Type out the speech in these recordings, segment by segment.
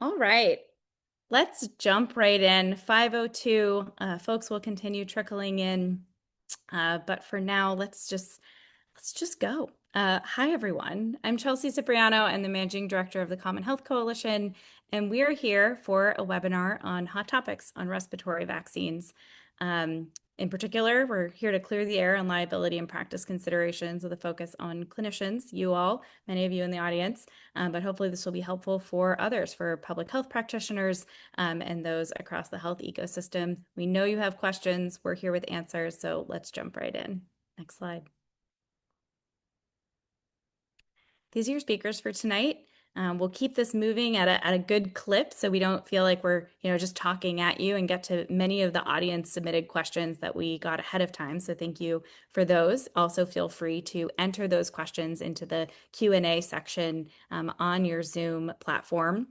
All right, let's jump right in. 5:02, folks will continue trickling in, but for now, let's just go. Hi, everyone. I'm Chelsea Cipriano. I'm the Managing Director of the Common Health Coalition, and we are here for a webinar on hot topics on respiratory vaccines. In particular, we're here to clear the air on liability and practice considerations with a focus on clinicians, you all, many of you in the audience, but hopefully this will be helpful for others, for public health practitioners, and those across the health ecosystem. We know you have questions. We're here with answers, so let's jump right in. Next slide. These are your speakers for tonight. We'll keep this moving at a good clip so we don't feel like we're just talking at you, and get to many of the audience submitted questions that we got ahead of time. So thank you for those. Also feel free to enter those questions into the Q&A section on your Zoom platform.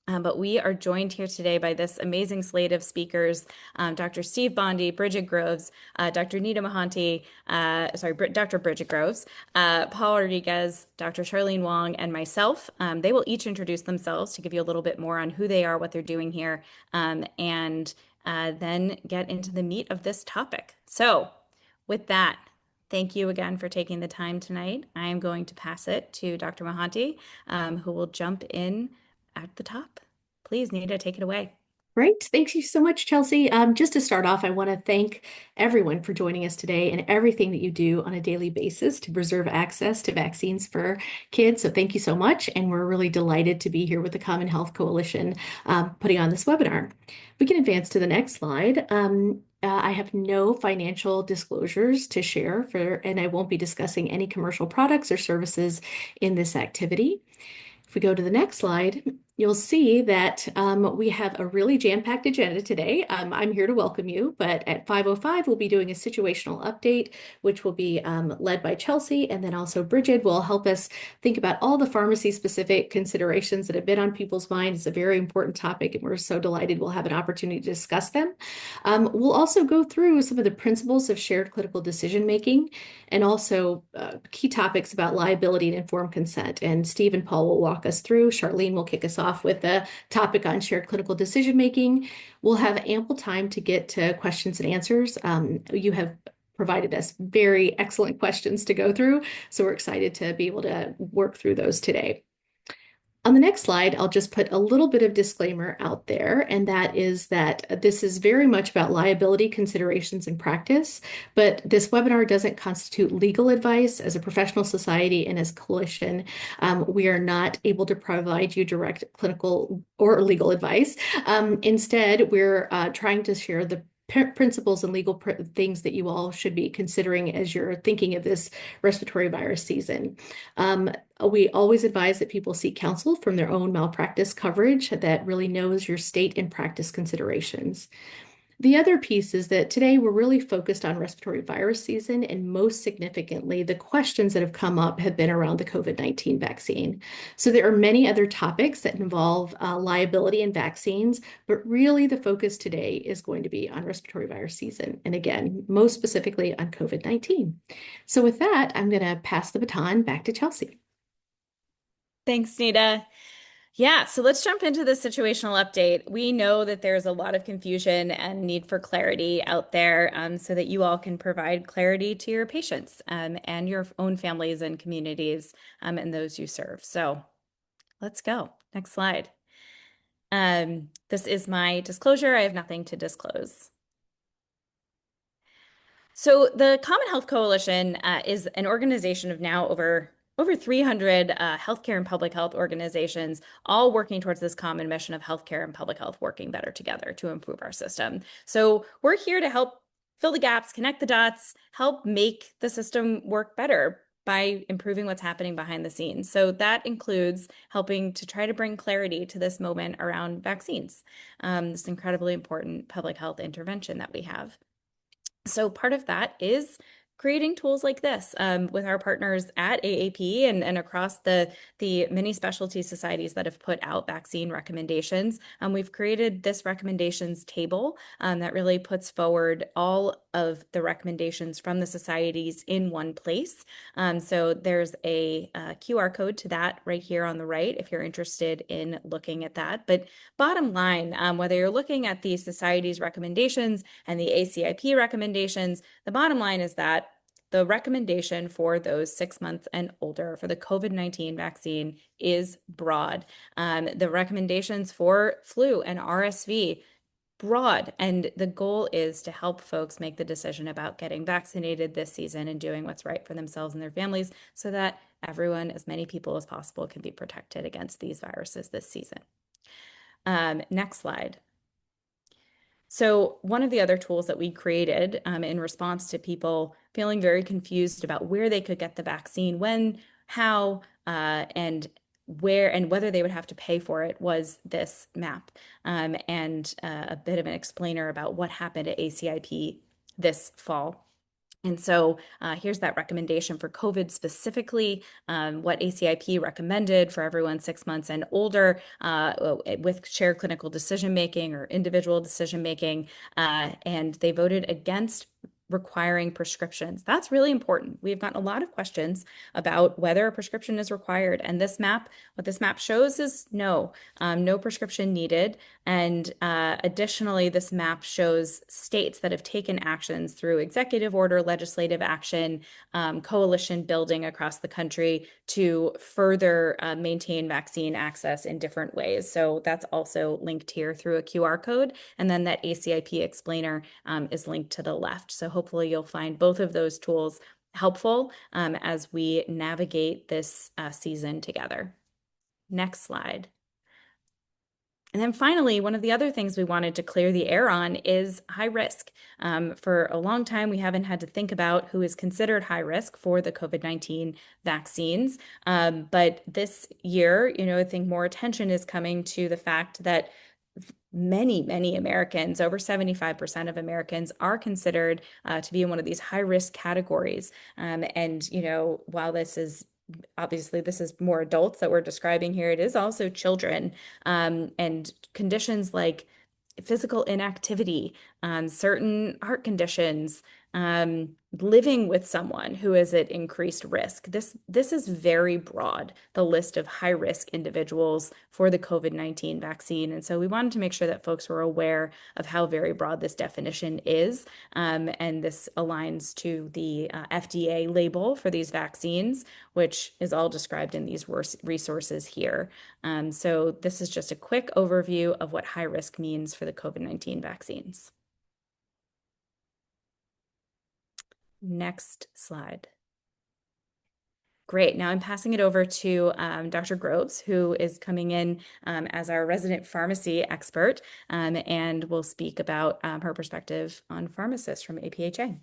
But we are joined here today by this amazing slate of speakers, Dr. Steve Bondi, Bridget Groves, Dr. Nita Mohanty, Dr. Bridget Groves, Paul Rodriguez, Dr. Charlene Wong, and myself. They will each introduce themselves to give you a little bit more on who they are, what they're doing here, and then get into the meat of this topic. So with that, thank you again for taking the time tonight. I am going to pass it to Dr. Mohanty, who will jump in at the top. Please, Nita, take it away. Great. Thank you so much, Chelsea. Just to start off, I want to thank everyone for joining us today and everything that you do on a daily basis to preserve access to vaccines for kids. So thank you so much. And we're really delighted to be here with the Common Health Coalition putting on this webinar. We can advance to the next slide. I have no financial disclosures to share and I won't be discussing any commercial products or services in this activity. If we go to the next slide, you'll see that we have a really jam-packed agenda today. I'm here to welcome you, but at 5:05, we'll be doing a situational update, which will be led by Chelsea, and then also Bridget will help us think about all the pharmacy-specific considerations that have been on people's minds. It's a very important topic, and we're so delighted we'll have an opportunity to discuss them. We'll also go through some of the principles of shared clinical decision-making and also key topics about liability and informed consent. And Steve and Paul will walk us through. Charlene will kick us off with the topic on shared clinical decision making. We'll have ample time to get to questions and answers. You have provided us very excellent questions to go through, so we're excited to be able to work through those today. On the next slide, I'll just put a little bit of disclaimer out there, and that is that this is very much about liability considerations in practice, but this webinar doesn't constitute legal advice. As a professional society and as a coalition, we are not able to provide you direct clinical or legal advice. Instead, we're trying to share the principles and legal things that you all should be considering as you're thinking of this respiratory virus season. We always advise that people seek counsel from their own malpractice coverage that really knows your state and practice considerations. The other piece is that today we're really focused on respiratory virus season, and most significantly, the questions that have come up have been around the COVID-19 vaccine. So there are many other topics that involve liability and vaccines, but really the focus today is going to be on respiratory virus season, and again, most specifically on COVID-19. So with that, I'm going to pass the baton back to Chelsea. Thanks, Nita. Yeah, so let's jump into the situational update. We know that there's a lot of confusion and need for clarity out there, so that you all can provide clarity to your patients and your own families and communities and those you serve. So let's go. Next slide. This is my disclosure. I have nothing to disclose. So the Common Health Coalition is an organization of now over 300 healthcare and public health organizations, all working towards this common mission of healthcare and public health working better together to improve our system. So we're here to help fill the gaps, connect the dots, help make the system work better by improving what's happening behind the scenes. So that includes helping to try to bring clarity to this moment around vaccines, this incredibly important public health intervention that we have. So part of that is creating tools like this with our partners at AAP and across the many specialty societies that have put out vaccine recommendations. We've created this recommendations table that really puts forward all of the recommendations from the societies in one place. So there's a QR code to that right here on the right if you're interested in looking at that. But bottom line, whether you're looking at the society's recommendations and the ACIP recommendations, the bottom line is that the recommendation for those 6 months and older for the COVID-19 vaccine is broad. The recommendations for flu and RSV, broad. And the goal is to help folks make the decision about getting vaccinated this season and doing what's right for themselves and their families so that everyone, as many people as possible, can be protected against these viruses this season. Next slide. So one of the other tools that we created in response to people feeling very confused about where they could get the vaccine, when, how, and where and whether they would have to pay for it was this map and a bit of an explainer about what happened at ACIP this fall. And so here's that recommendation for COVID specifically, what ACIP recommended for everyone 6 months and older with shared clinical decision making or individual decision making. And they voted against requiring prescriptions. That's really important. We've gotten a lot of questions about whether a prescription is required. And this map, what this map shows is no, no prescription needed. And additionally, this map shows states that have taken actions through executive order, legislative action, coalition building across the country to further maintain vaccine access in different ways. So that's also linked here through a QR code. And then that ACIP explainer is linked to the left. So hopefully you'll find both of those tools helpful as we navigate this season together. Next slide. And then finally, one of the other things we wanted to clear the air on is high risk. For a long time, we haven't had to think about who is considered high risk for the COVID-19 vaccines. But this year, I think more attention is coming to the fact that many Americans, over 75% of Americans, are considered to be in one of these high risk categories. And, while this is more adults that we're describing here, it is also children and conditions like physical inactivity, certain heart conditions, living with someone who is at increased risk. This is very broad, the list of high risk individuals for the COVID-19 vaccine. And so we wanted to make sure that folks were aware of how very broad this definition is. And this aligns to the FDA label for these vaccines, which is all described in these resources here. So this is just a quick overview of what high risk means for the COVID-19 vaccines. Next slide. Great. Now I'm passing it over to Dr. Groves, who is coming in as our resident pharmacy expert and will speak about her perspective on pharmacists from APHA.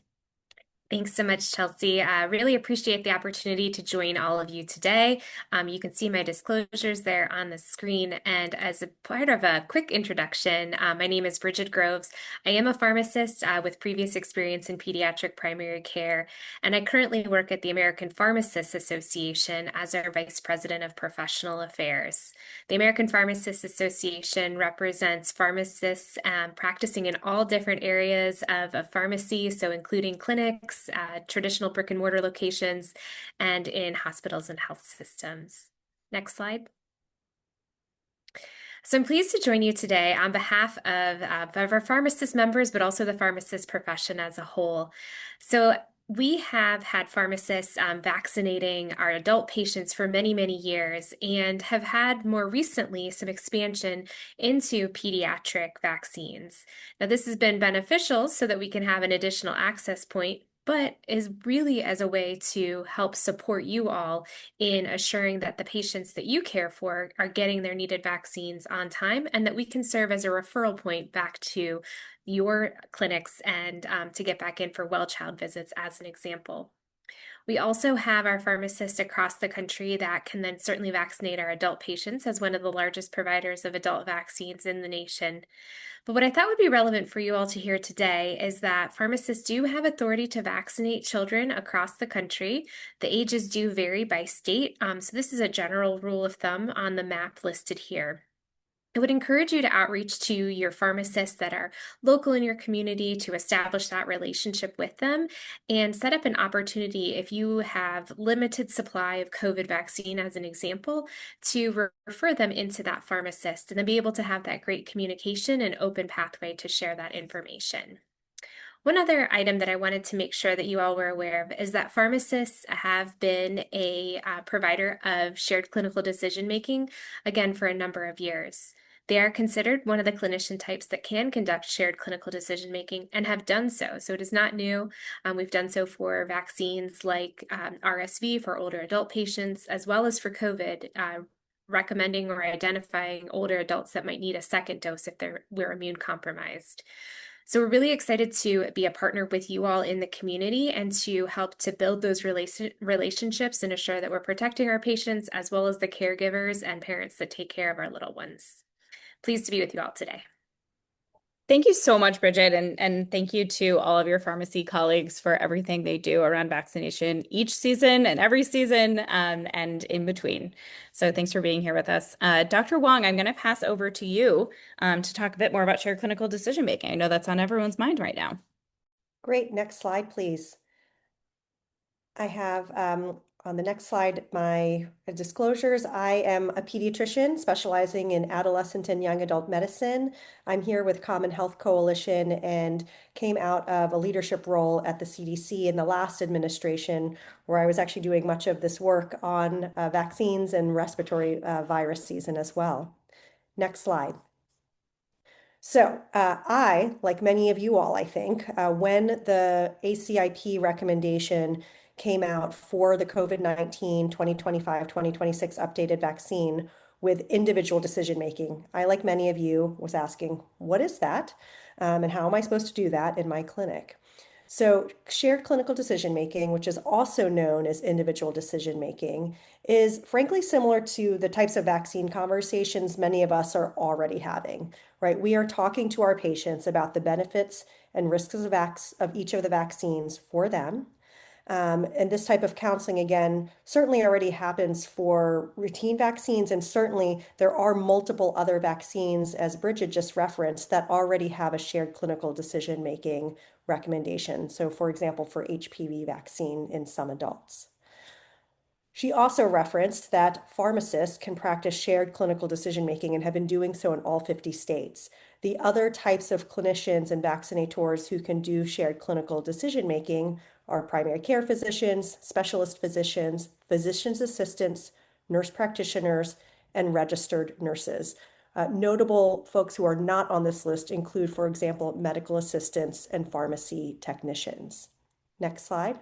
Thanks so much, Chelsea. I really appreciate the opportunity to join all of you today. You can see my disclosures there on the screen. And as a part of a quick introduction, my name is Bridget Groves. I am a pharmacist with previous experience in pediatric primary care, and I currently work at the American Pharmacists Association as our Vice President of Professional Affairs. The American Pharmacists Association represents pharmacists practicing in all different areas of pharmacy, so including clinics, traditional brick and mortar locations, and in hospitals and health systems. Next slide. So I'm pleased to join you today on behalf of our pharmacist members, but also the pharmacist profession as a whole. So we have had pharmacists vaccinating our adult patients for many years and have had more recently some expansion into pediatric vaccines. Now, this has been beneficial so that we can have an additional access point, but is really as a way to help support you all in assuring that the patients that you care for are getting their needed vaccines on time and that we can serve as a referral point back to your clinics and to get back in for well child visits as an example. We also have our pharmacists across the country that can then certainly vaccinate our adult patients as one of the largest providers of adult vaccines in the nation. But what I thought would be relevant for you all to hear today is that pharmacists do have authority to vaccinate children across the country. The ages do vary by state, so this is a general rule of thumb on the map listed here. I would encourage you to outreach to your pharmacists that are local in your community to establish that relationship with them and set up an opportunity if you have limited supply of COVID vaccine, as an example, to refer them into that pharmacist and then be able to have that great communication and open pathway to share that information. One other item that I wanted to make sure that you all were aware of is that pharmacists have been a provider of shared clinical decision making, again, for a number of years. They are considered one of the clinician types that can conduct shared clinical decision making and have done so. So it is not new. We've done so for vaccines like RSV for older adult patients, as well as for COVID, recommending or identifying older adults that might need a second dose if we're immune compromised. So we're really excited to be a partner with you all in the community and to help to build those relationships and assure that we're protecting our patients as well as the caregivers and parents that take care of our little ones. Pleased to be with you all today. Thank you so much, Bridget, and thank you to all of your pharmacy colleagues for everything they do around vaccination each season and every season and in between. So thanks for being here with us. Dr. Wong, I'm going to pass over to you to talk a bit more about shared clinical decision making. I know that's on everyone's mind right now. Great. Next slide, please. I have on the next slide my disclosures. I am a pediatrician specializing in adolescent and young adult medicine. I'm here with Common Health Coalition and came out of a leadership role at the CDC in the last administration, where I was actually doing much of this work on vaccines and respiratory virus season as well. Next slide. So I, like many of you all, I think, when the ACIP recommendation came out for the COVID-19 2025-2026 updated vaccine with individual decision making, I, like many of you, was asking, what is that? And how am I supposed to do that in my clinic? So shared clinical decision making, which is also known as individual decision making, is frankly similar to the types of vaccine conversations many of us are already having, right? We are talking to our patients about the benefits and risks of each of the vaccines for them. And this type of counseling, again, certainly already happens for routine vaccines. And certainly there are multiple other vaccines, as Bridget just referenced, that already have a shared clinical decision-making recommendation. So for example, for HPV vaccine in some adults. She also referenced that pharmacists can practice shared clinical decision-making and have been doing so in all 50 states. The other types of clinicians and vaccinators who can do shared clinical decision-making are primary care physicians, specialist physicians, physician's assistants, nurse practitioners, and registered nurses. Notable folks who are not on this list include, for example, medical assistants and pharmacy technicians. Next slide.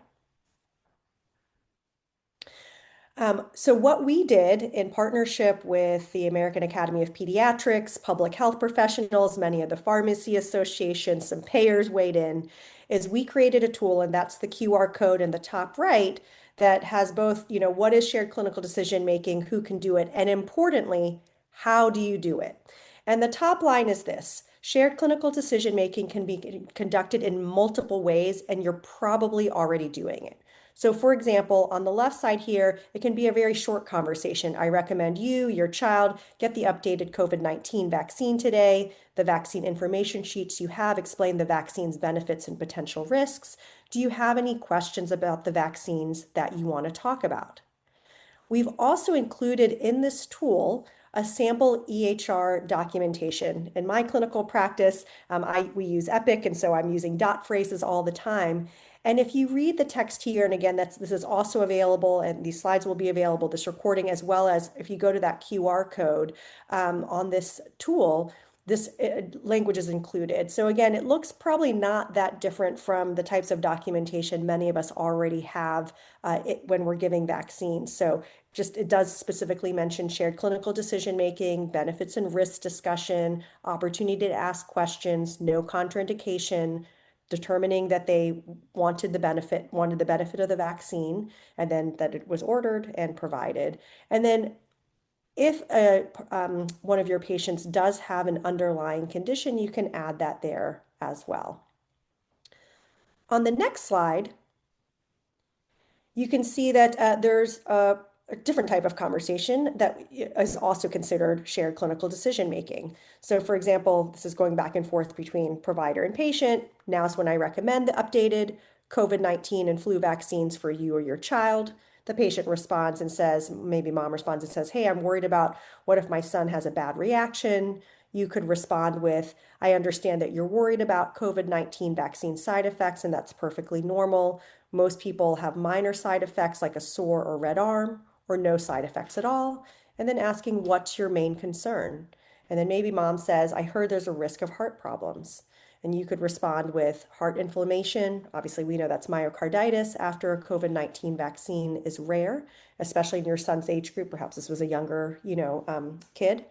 So what we did in partnership with the American Academy of Pediatrics, public health professionals, many of the pharmacy associations, some payers weighed in, is we created a tool, and that's the QR code in the top right, that has both, what is shared clinical decision making, who can do it, and importantly, how do you do it? And the top line is this: shared clinical decision making can be conducted in multiple ways, and you're probably already doing it. So for example, on the left side here, it can be a very short conversation. I recommend you, your child, get the updated COVID-19 vaccine today. The vaccine information sheets you have explain the vaccine's benefits and potential risks. Do you have any questions about the vaccines that you want to talk about? We've also included in this tool a sample EHR documentation. In my clinical practice, we use Epic, and so I'm using dot phrases all the time. And if you read the text here, and again, this is also available, and these slides will be available, this recording, as well as if you go to that QR code on this tool, this language is included. So again, it looks probably not that different from the types of documentation many of us already have when we're giving vaccines. So just it does specifically mention shared clinical decision making, benefits and risks discussion, opportunity to ask questions, no contraindication, determining that they wanted the benefit of the vaccine, and then that it was ordered and provided. And then if one of your patients does have an underlying condition, you can add that there as well. On the next slide, you can see that there's a different type of conversation that is also considered shared clinical decision making. So for example, this is going back and forth between provider and patient. Now is when I recommend the updated COVID-19 and flu vaccines for you or your child. The patient responds and says, maybe mom responds and says, hey, I'm worried about what if my son has a bad reaction? You could respond with, I understand that you're worried about COVID-19 vaccine side effects, and that's perfectly normal. Most people have minor side effects like a sore or red arm, or no side effects at all. And then asking, what's your main concern? And then maybe mom says, I heard there's a risk of heart problems. And you could respond with heart inflammation. Obviously, we know that's myocarditis after a COVID-19 vaccine is rare, especially in your son's age group. Perhaps this was a younger, kid.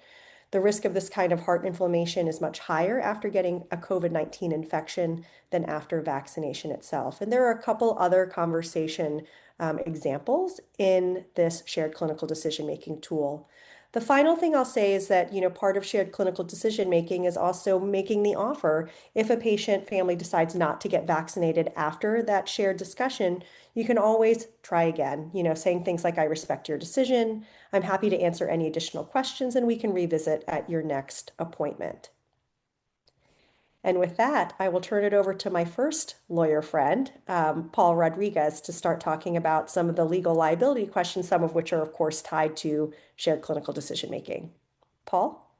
The risk of this kind of heart inflammation is much higher after getting a COVID-19 infection than after vaccination itself. And there are a couple other conversation examples in this shared clinical decision-making tool. The final thing I'll say is that, part of shared clinical decision making is also making the offer. If a patient family decides not to get vaccinated after that shared discussion, you can always try again, saying things like, I respect your decision. I'm happy to answer any additional questions, and we can revisit at your next appointment. And with that, I will turn it over to my first lawyer friend, Paul Rodriguez, to start talking about some of the legal liability questions, some of which are, of course, tied to shared clinical decision making. Paul?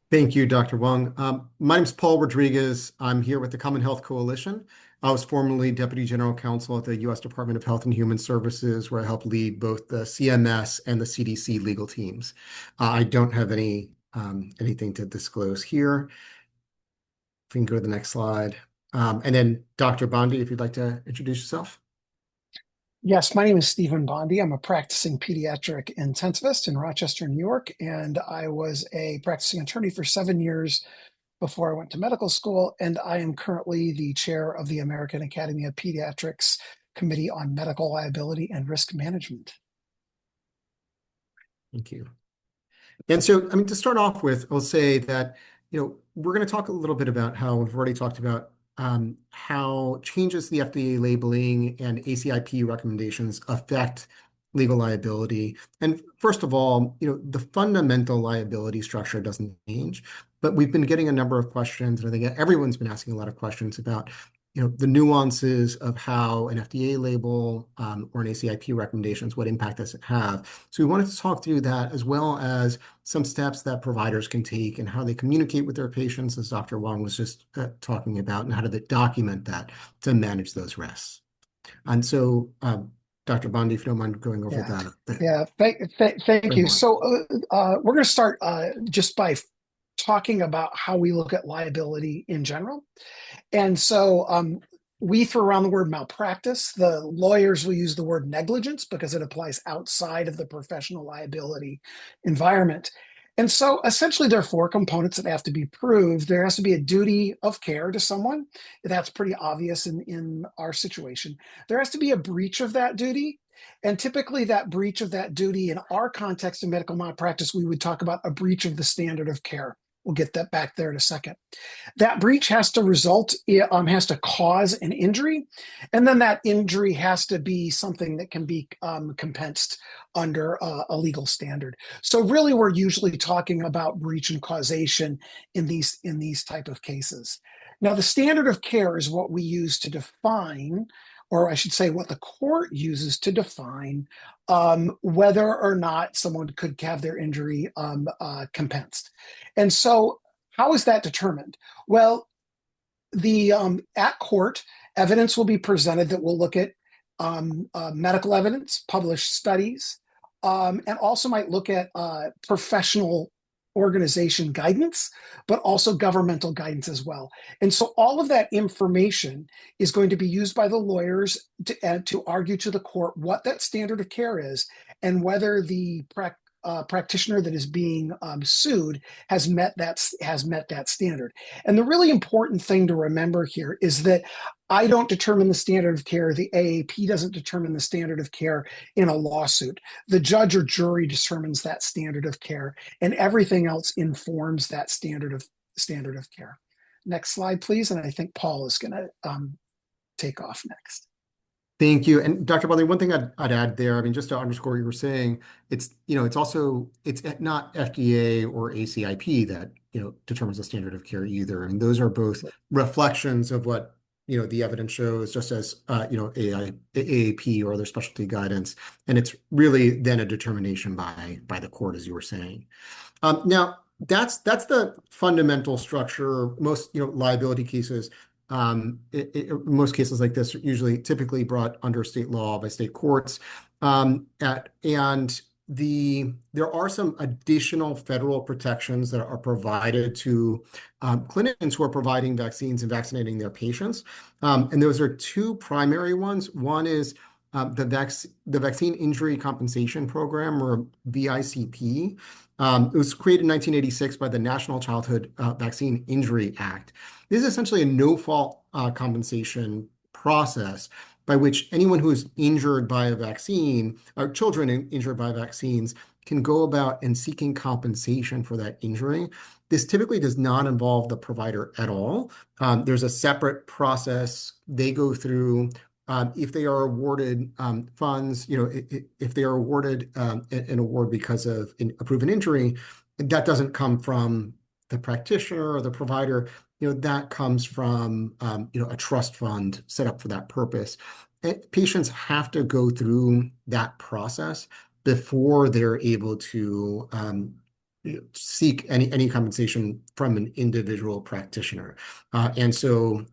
Thank you, Dr. Wong. My name is Paul Rodriguez. I'm here with the Common Health Coalition. I was formerly Deputy General Counsel at the U.S. Department of Health and Human Services, where I helped lead both the CMS and the CDC legal teams. I don't have anything to disclose here. If we can go to the next slide. And then Dr. Bondi, if you'd like to introduce yourself. Yes, my name is Stephen Bondi. I'm a practicing pediatric intensivist in Rochester, New York, and I was a practicing attorney for 7 years before I went to medical school, and I am currently the chair of the American Academy of Pediatrics Committee on Medical Liability and Risk Management. Thank you. And so, to start off with, I'll say that, we're going to talk a little bit about how we've already talked about how changes to the FDA labeling and ACIP recommendations affect legal liability. And first of all, the fundamental liability structure doesn't change, but we've been getting a number of questions, and I think everyone's been asking a lot of questions about the nuances of how an FDA label or an ACIP recommendations, what impact does it have? So we wanted to talk through that, as well as some steps that providers can take and how they communicate with their patients, as Dr. Wong was just talking about, and how do they document that to manage those risks. And so, Dr. Bondi, if you don't mind going over that. Yeah, thank you. So we're going to start just by talking about how we look at liability in general. And so we throw around the word malpractice. The lawyers will use the word negligence because it applies outside of the professional liability environment. And so essentially there are 4 components that have to be proved. There has to be a duty of care to someone. That's pretty obvious in our situation. There has to be a breach of that duty. And typically that breach of that duty, in our context of medical malpractice, we would talk about a breach of the standard of care. We'll get that back there in a second. That breach has to has to cause an injury, and then that injury has to be something that can be compensed under a legal standard. So really, we're usually talking about breach and causation in these type of cases. Now, the standard of care is what we use to define, or I should say what the court uses to define whether or not someone could have their injury compensed. And so how is that determined? Well, the at court, evidence will be presented that will look at medical evidence, published studies, and also might look at professional organization guidance, but also governmental guidance as well. And so all of that information is going to be used by the lawyers to argue to the court what that standard of care is and whether the practitioner that is being sued has met that standard. And the really important thing to remember here is that I don't determine the standard of care. The AAP doesn't determine the standard of care in a lawsuit. The judge or jury determines that standard of care, and everything else informs that standard of care. Next slide, please. And I think Paul is going to take off next. Thank you. And Dr. Budley, one thing I'd add there, I mean, just to underscore what you were saying, it's not FDA or ACIP that, determines the standard of care either. And those are both reflections of what, the evidence shows, just as, AAP or other specialty guidance. And it's really then a determination by the court, as you were saying. Now, that's the fundamental structure. Most, liability cases, most cases like this are typically brought under state law by state courts. And there are some additional federal protections that are provided to clinicians who are providing vaccines and vaccinating their patients. And those are two primary ones. One is the Vaccine Injury Compensation Program, or VICP. It was created in 1986 by the National Childhood Vaccine Injury Act. This is essentially a no-fault compensation process by which anyone who is injured by a vaccine, or children injured by vaccines, can go about and seeking compensation for that injury. This typically does not involve the provider at all. There's a separate process they go through. If they are awarded funds, if they are awarded an award because of a proven injury, that doesn't come from the practitioner or the provider. That comes from a trust fund set up for that purpose. Patients have to go through that process before they're able to seek any compensation from an individual practitioner. And so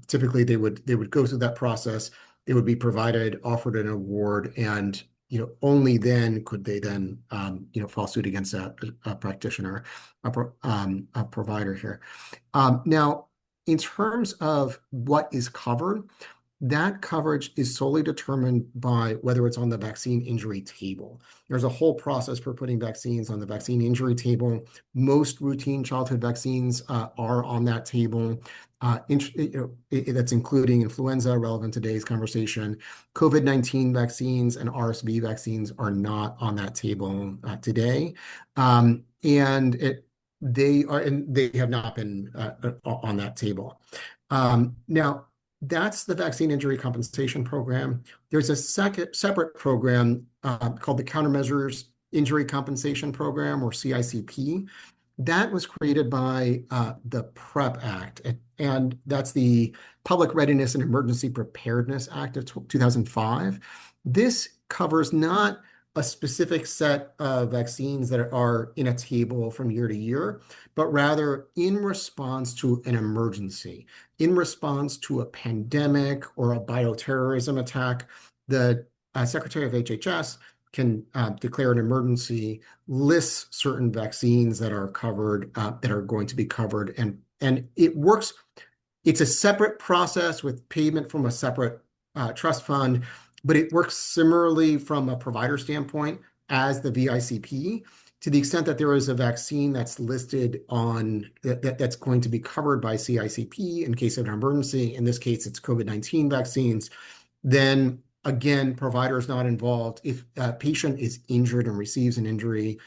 typically they would go through that process. They would be offered an award, and only then could they then file suit against a practitioner, a provider here. Now, in terms of what is covered, that coverage is solely determined by whether it's on the vaccine injury table. There's a whole process for putting vaccines on the vaccine injury table. Most routine childhood vaccines are on that table. That's including influenza, relevant to today's conversation. COVID-19 vaccines and RSV vaccines are not on that table today. And they have not been on that table. Now, that's the Vaccine Injury Compensation Program. There's a separate program called the Countermeasures Injury Compensation Program, or CICP. That was created by the PrEP Act, and that's the Public Readiness and Emergency Preparedness Act of 2005. This covers not a specific set of vaccines that are in a table from year to year, but rather in response to an emergency, in response to a pandemic or a bioterrorism attack. The Secretary of HHS can declare an emergency, lists certain vaccines that are covered, that are going to be covered, and it works. It's a separate process with payment from a separate trust fund, but it works similarly from a provider standpoint as the VICP, to the extent that there is a vaccine that's listed on that's going to be covered by CICP in case of an emergency. In this case, it's COVID-19 vaccines. Then again, provider is not involved. If a patient is injured and receives an injury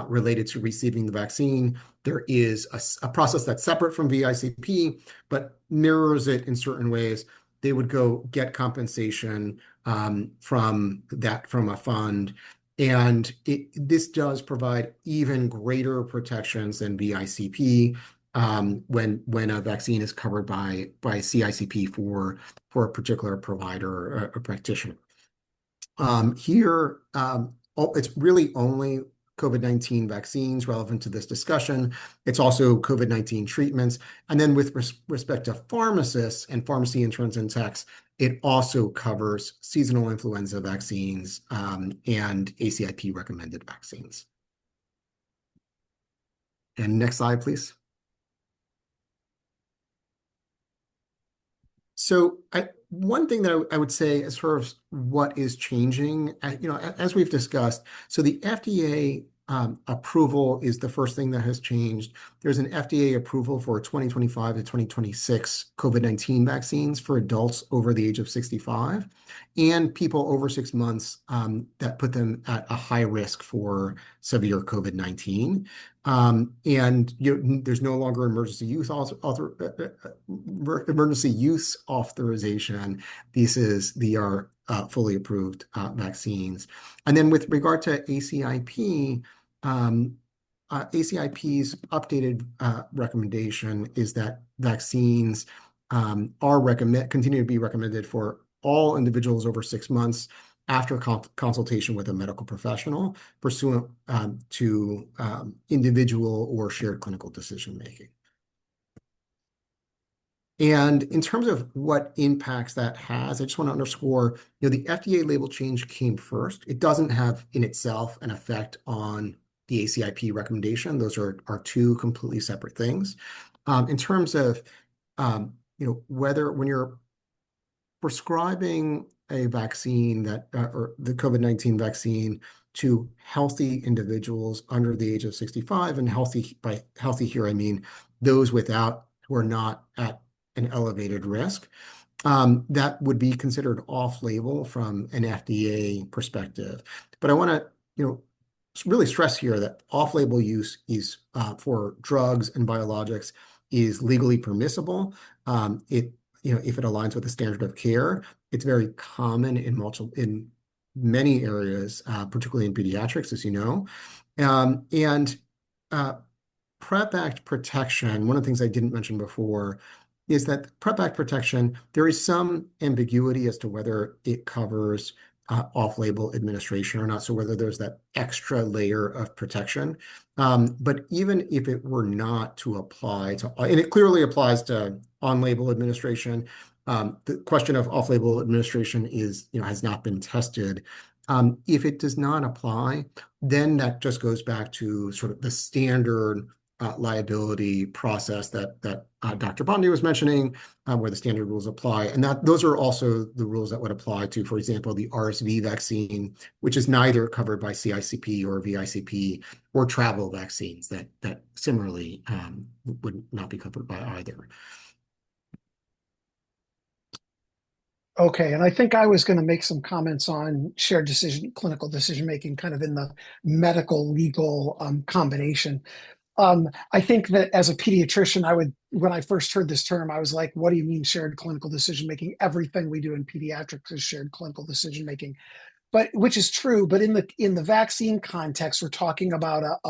related to receiving the vaccine, there is a process that's separate from VICP, but mirrors it in certain ways. They would go get compensation from a fund. And this does provide even greater protections than VICP when a vaccine is covered by CICP for a particular provider or a practitioner. Here, it's really only COVID-19 vaccines relevant to this discussion. It's also COVID-19 treatments. And then with respect to pharmacists and pharmacy insurance and tax, it also covers seasonal influenza vaccines and ACIP recommended vaccines. And next slide, please. So one thing that I would say as far as what is changing, as we've discussed, so the FDA approval is the first thing that has changed. There's an FDA approval for 2025 to 2026 COVID-19 vaccines for adults over the age of 65 and people over 6 months that put them at a high risk for severe COVID-19. There's no longer emergency use authorization. These are fully approved vaccines. And then with regard to ACIP, ACIP's updated recommendation is that vaccines continue to be recommended for all individuals over 6 months after consultation with a medical professional pursuant to individual or shared clinical decision making. And in terms of what impacts that has, I just want to underscore, the FDA label change came first. It doesn't have in itself an effect on the ACIP recommendation. Those are two completely separate things. In terms of, whether when you're prescribing a vaccine or the COVID-19 vaccine to healthy individuals under the age of 65, and by healthy here, I mean those who are not at an elevated risk, that would be considered off-label from an FDA perspective. But I want to, really stress here that off-label use is for drugs and biologics is legally permissible. If it aligns with the standard of care, it's very common in many areas, particularly in pediatrics, as you know. PrEP Act protection, one of the things I didn't mention before, is that PrEP Act protection, there is some ambiguity as to whether it covers off-label administration or not, so whether there's that extra layer of protection. But even if it were not to apply to, and it clearly applies to on-label administration, the question of off-label administration has not been tested. If it does not apply, then that just goes back to sort of the standard liability process that Dr. Bondi was mentioning, where the standard rules apply. And those are also the rules that would apply to, for example, the RSV vaccine, which is neither covered by CICP or VICP, or travel vaccines that similarly would not be covered by either. Okay, and I think I was going to make some comments on shared clinical decision making, kind of in the medical legal combination. I think that as a pediatrician, when I first heard this term, I was like, what do you mean shared clinical decision making? Everything we do in pediatrics is shared clinical decision making, which is true. But in the vaccine context, we're talking about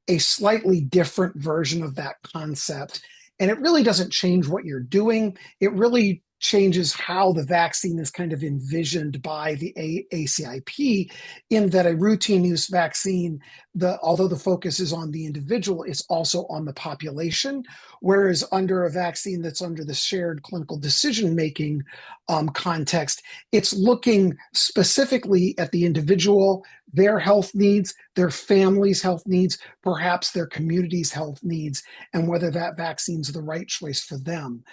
a slightly different version of that concept. And it really doesn't change what you're doing. It really changes how the vaccine is kind of envisioned by the ACIP, in that a routine use vaccine, although the focus is on the individual, it's also on the population, whereas under a vaccine that's under the shared clinical decision-making context, it's looking specifically at the individual, their health needs, their family's health needs, perhaps their community's health needs, and whether that vaccine's the right choice for them.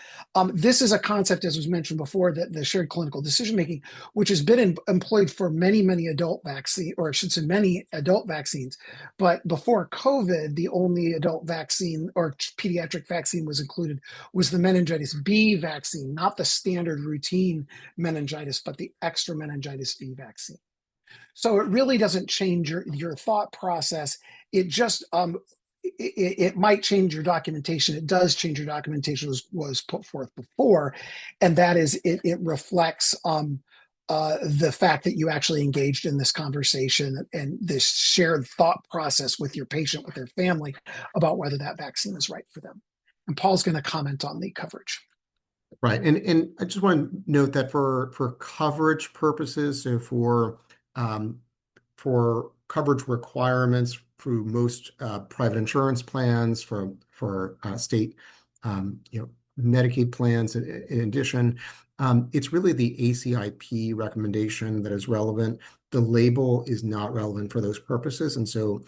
This is a concept, as was mentioned before, that the shared clinical decision-making, which has been employed for many adult vaccines. But before COVID, the only adult vaccine or pediatric vaccine was included was the meningitis B vaccine, not the standard routine meningitis, but the extra meningitis B vaccine. So it really doesn't change your thought process. It just it might change your documentation. It does change your documentation, was put forth before, and that is it reflects the fact that you actually engaged in this conversation and this shared thought process with your patient, with their family, about whether that vaccine is right for them. And Paul's going to comment on the coverage. Right, and I just want to note that for coverage purposes, so for coverage requirements through most private insurance plans, for state Medicaid plans, in addition, it's really the ACIP recommendation that is relevant. The label is not relevant for those purposes, and so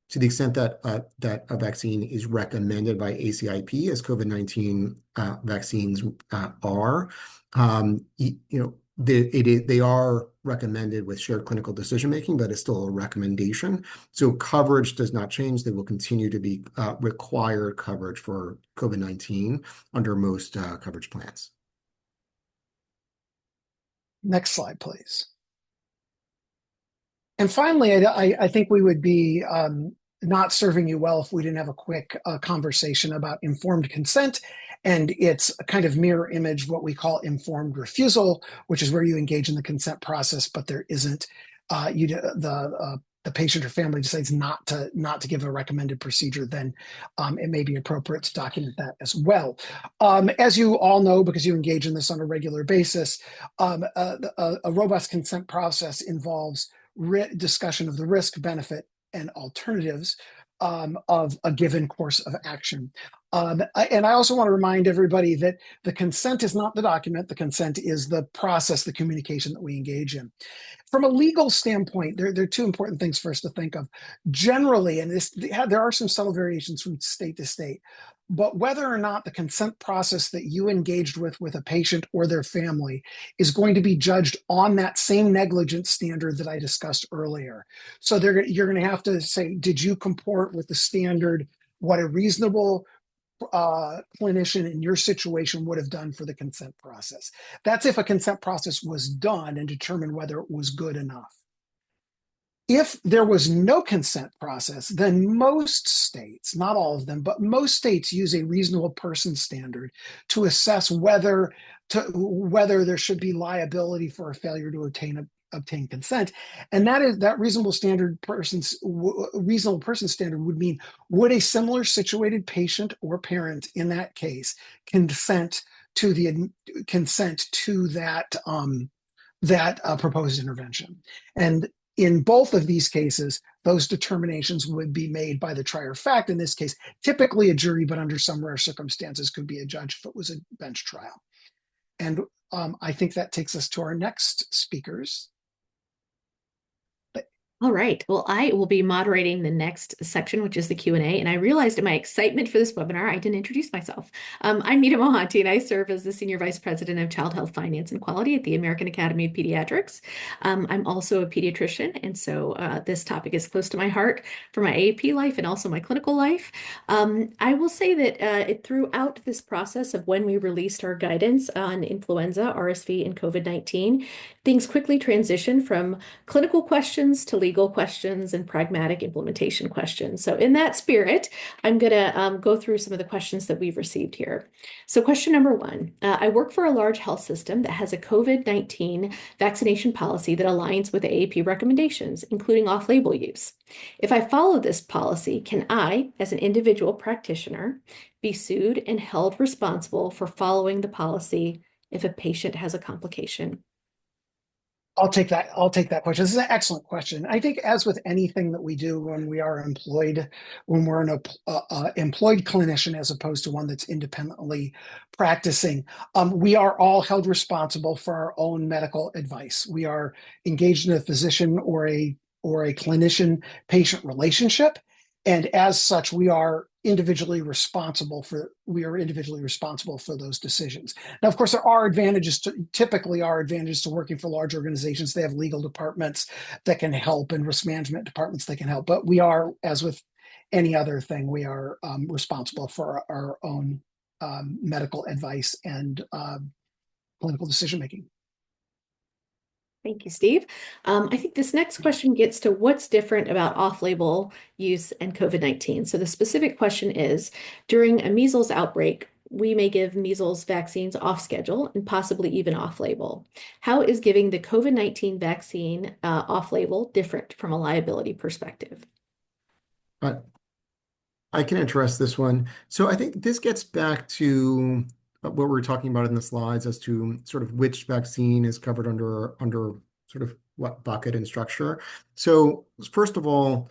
to the extent that a vaccine is recommended by ACIP, as COVID-19 vaccines are, they are recommended with shared clinical decision making, but it's still a recommendation. So coverage does not change. They will continue to be required coverage for COVID-19 under most coverage plans. Next slide, please. And finally, I think we would be not serving you well if we didn't have a quick conversation about informed consent. And it's a kind of mirror image, what we call informed refusal, which is where you engage in the consent process, but there isn't the patient or family decides not to give a recommended procedure, then it may be appropriate to document that as well. As you all know, because you engage in this on a regular basis, a robust consent process involves discussion of the risk, benefit, and alternatives of a given course of action. And I also want to remind everybody that the consent is not the document. The consent is the process, the communication that we engage in. From a legal standpoint, there are two important things for us to think of. Generally, and there are some subtle variations from state to state, but whether or not the consent process that you engaged with a patient or their family is going to be judged on that same negligence standard that I discussed earlier. So you're going to have to say, did you comport with the standard, what a reasonable clinician in your situation would have done for the consent process? That's if a consent process was done and determined whether it was good enough. If there was no consent process, then most states, not all of them, but most states use a reasonable person standard to assess whether there should be liability for a failure to obtain consent. And that reasonable person standard would mean, would a similar situated patient or parent in that case consent to that proposed intervention? And in both of these cases, those determinations would be made by the trier of fact. In this case, typically a jury, but under some rare circumstances could be a judge if it was a bench trial. And I think that takes us to our next speakers. All right. Well, I will be moderating the next section, which is the Q&A. And I realized in my excitement for this webinar, I didn't introduce myself. I'm Meeta Mohanty, and I serve as the Senior Vice President of Child Health Finance and Quality at the American Academy of Pediatrics. I'm also a pediatrician, and so this topic is close to my heart for my AAP life and also my clinical life. I will say that throughout this process of when we released our guidance on influenza, RSV, and COVID-19, things quickly transitioned from clinical questions to legal questions and pragmatic implementation questions. So in that spirit, I'm going to go through some of the questions that we've received here. So question number one, I work for a large health system that has a COVID-19 vaccination policy that aligns with AAP recommendations, including off-label use. If I follow this policy, can I, as an individual practitioner, be sued and held responsible for following the policy if a patient has a complication? I'll take that question. This is an excellent question. I think, as with anything that we do when we are employed, when we're an employed clinician as opposed to one that's independently practicing, we are all held responsible for our own medical advice. We are engaged in a physician or a clinician-patient relationship, and as such, we are individually responsible for those decisions. Now, of course, there are typically advantages to working for large organizations. They have legal departments that can help and risk management departments that can help. But we are, as with any other thing, we are responsible for our own medical advice and clinical decision making. Thank you, Steve. I think this next question gets to what's different about off-label use and COVID-19. So the specific question is, during a measles outbreak, we may give measles vaccines off schedule and possibly even off-label. How is giving the COVID-19 vaccine off-label different from a liability perspective? I can address this one. So I think this gets back to what we were talking about in the slides as to sort of which vaccine is covered under sort of what bucket and structure. So first of all,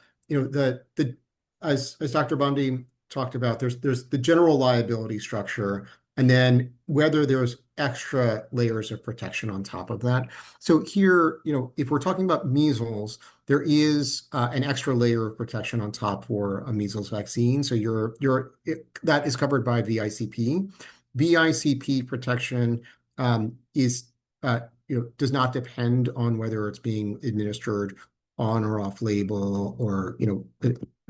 as Dr. Bundy talked about, there's the general liability structure, and then whether there's extra layers of protection on top of that. So here, if we're talking about measles, there is an extra layer of protection on top for a measles vaccine. So that is covered by VICP. VICP protection is does not depend on whether it's being administered on or off label or,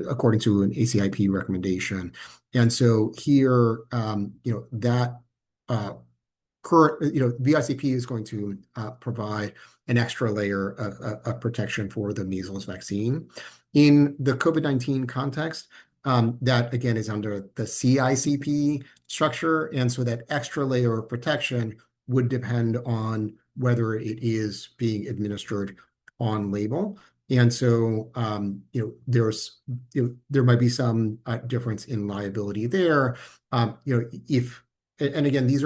according to an ACIP recommendation. And so here, that current, VICP is going to provide an extra layer of protection for the measles vaccine. In the COVID-19 context, that again is under the CICP structure. And so that extra layer of protection would depend on whether it is being administered on label. And so, there might be some difference in liability there. If and again, these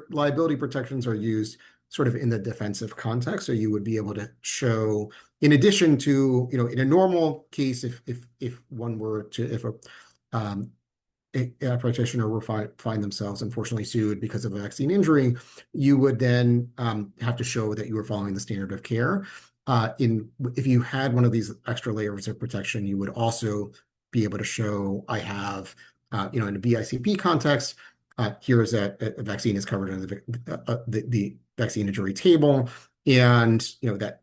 liability protections are used sort of in the defensive context. So you would be able to show, in addition to, in a normal case, if one were to, if a practitioner were find themselves unfortunately sued because of a vaccine injury, you would then have to show that you were following the standard of care. If you had one of these extra layers of protection, you would also be able to show I have, in a VICP context, here is that a vaccine is covered under the vaccine injury table, and that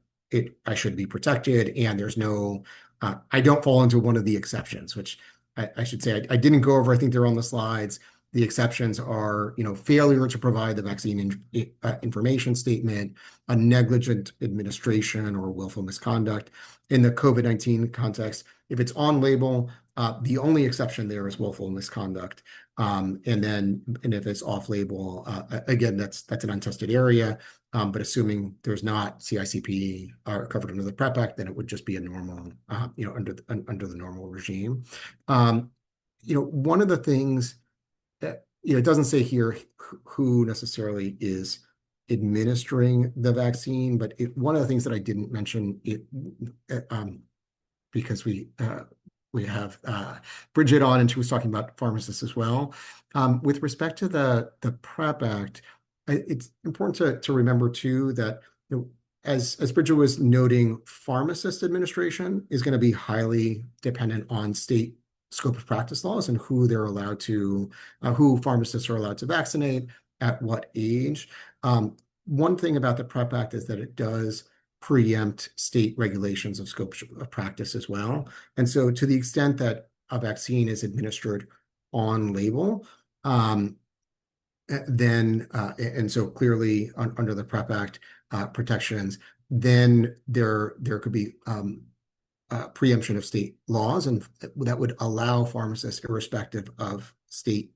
I should be protected, and there's no, I don't fall into one of the exceptions, which I should say I didn't go over. I think they're on the slides. The exceptions are, failure to provide the vaccine information statement, a negligent administration, or willful misconduct. In the COVID-19 context, if it's on label, the only exception there is willful misconduct. And if it's off label, again, that's an untested area. But assuming there's not CICP covered under the PrEP Act, then it would just be a normal, under the normal regime. One of the things that, it doesn't say here who necessarily is administering the vaccine, but one of the things that I didn't mention, because we have Bridget on, and she was talking about pharmacists as well. With respect to the PrEP Act, it's important to remember too that, as Bridget was noting, pharmacist administration is going to be highly dependent on state scope of practice laws and who they're allowed to, who pharmacists are allowed to vaccinate at what age. One thing about the PrEP Act is that it does preempt state regulations of scope of practice as well. And so to the extent that a vaccine is administered on label, then, and so clearly under the PrEP Act protections, then there could be preemption of state laws, and that would allow pharmacists, irrespective of state